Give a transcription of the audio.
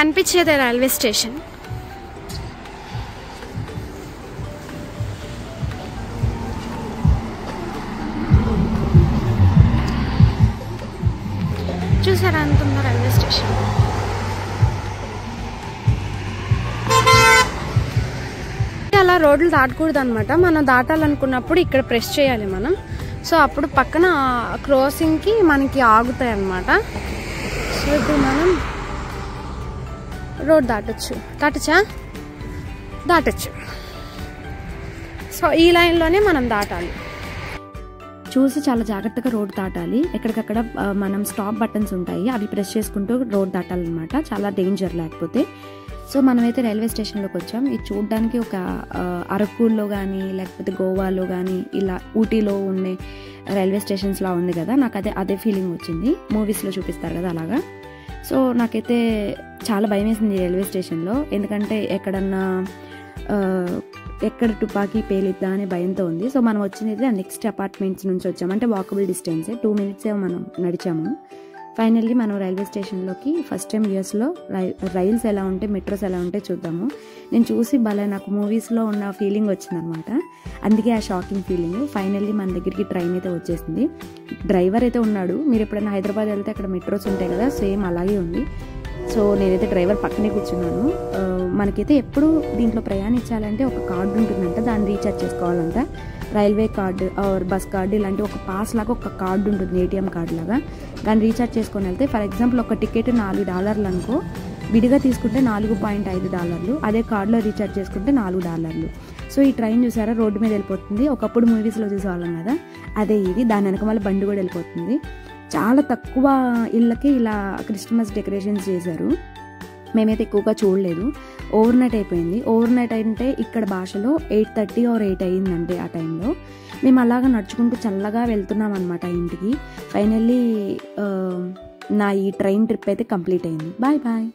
అనిపించేదే railway station. చూసారా అంత ఉందా రైల్వే స్టేషన్. అలా రోడ్లు దాటకూడదు అనమాట. మనం దాటాలనుకున్నప్పుడు ఇక్కడ ప్రెస్ చేయాలి మనం. సో అప్పుడు పక్కన క్రాసింగ్కి మనకి ఆగుతాయి అన్నమాట. సో ఇప్పుడు మనం రోడ్ దాటచ్చు. సో ఈ లైన్లోనే మనం దాటాలి. చూసి చాలా జాగ్రత్తగా రోడ్ దాటాలి. ఎక్కడికక్కడ మనం స్టాప్ బటన్స్ ఉంటాయి, అవి ప్రెస్ చేసుకుంటూ రోడ్ దాటాలన్నమాట. చాలా డేంజర్ లేకపోతే. సో మనమైతే రైల్వే స్టేషన్లోకి వచ్చాం. ఇది చూడడానికి ఒక అరకులో కానీ లేకపోతే గోవాలో కానీ ఇలా ఊటీలో ఉండే రైల్వే స్టేషన్స్లా ఉంది కదా. నాకు అదే ఫీలింగ్ వచ్చింది. మూవీస్లో చూపిస్తారు కదా అలాగా. సో నాకైతే చాలా భయం వేసింది రైల్వే స్టేషన్లో. ఎందుకంటే ఎక్కడ తుపాకీ పేలిద్దా అనే భయంతో ఉంది. సో మనం వచ్చింది నెక్స్ట్ అపార్ట్మెంట్స్ నుంచి వచ్చాము. అంటే వాకబుల్ డిస్టెన్స్ 2 minutes మనం నడిచాము. ఫైనల్లీ మనం రైల్వే స్టేషన్లోకి ఫస్ట్ టైం యూఎస్లో రైల్స్ ఎలా ఉంటాయి, మెట్రోస్ ఎలా ఉంటాయి చూద్దాము. నేను చూసి భలే నాకు మూవీస్లో ఉన్న ఫీలింగ్ వచ్చిందనమాట. అందుకే ఆ షాకింగ్ ఫీలింగ్. ఫైనల్లీ మన దగ్గరికి ట్రైన్ అయితే వచ్చేసింది. డ్రైవర్ అయితే ఉన్నాడు. మీరు ఎప్పుడైనా హైదరాబాద్ వెళ్తే అక్కడ మెట్రోస్ ఉంటాయి కదా, సేమ్ అలాగే ఉంది. సో నేనైతే డ్రైవర్ పక్కనే కూర్చున్నాను. మనకైతే ఎప్పుడు దీంట్లో ప్రయాణించాలంటే ఒక కార్డు ఉంటుందంట, దాన్ని రీఛార్జ్ చేసుకోవాలంట. Railway card or bus card ఇలాంటి ఒక పాస్ లాగా ఒక కార్డు ఉంటుంది, ఏటీఎం కార్డు లాగా. దాన్ని రీఛార్జ్ చేసుకొని వెళ్తే ఫర్ ఎగ్జాంపుల్ ఒక టికెట్ $4 అనుకో, విడిగా తీసుకుంటే $4.5. అదే కార్డులో రీఛార్జ్ చేసుకుంటే $4. సో ఈ ట్రైన్ చూసారా రోడ్డు మీద వెళ్ళిపోతుంది. ఒకప్పుడు మూవీస్లో చూసేవాళ్ళం కదా, అదే ఇది. దాని వెనక మళ్ళీ బండి కూడా వెళ్ళిపోతుంది. చాలా తక్కువ ఇళ్ళకి ఇలా క్రిస్మస్ డెకరేషన్స్ చేశారు. మేమైతే ఎక్కువగా చూడలేదు. ఓవర్ నైట్ అయిపోయింది. ఓవర్ నైట్ అంటే ఇక్కడ భాషలో 8:30 or 8 అయ్యిందంటే ఆ టైంలో. మేము అలాగా నడుచుకుంటూ చల్లగా వెళ్తున్నాం అనమాట ఇంటికి. ఫైనల్లీ నా ఈ ట్రైన్ ట్రిప్ అయితే కంప్లీట్ అయింది. Bye bye.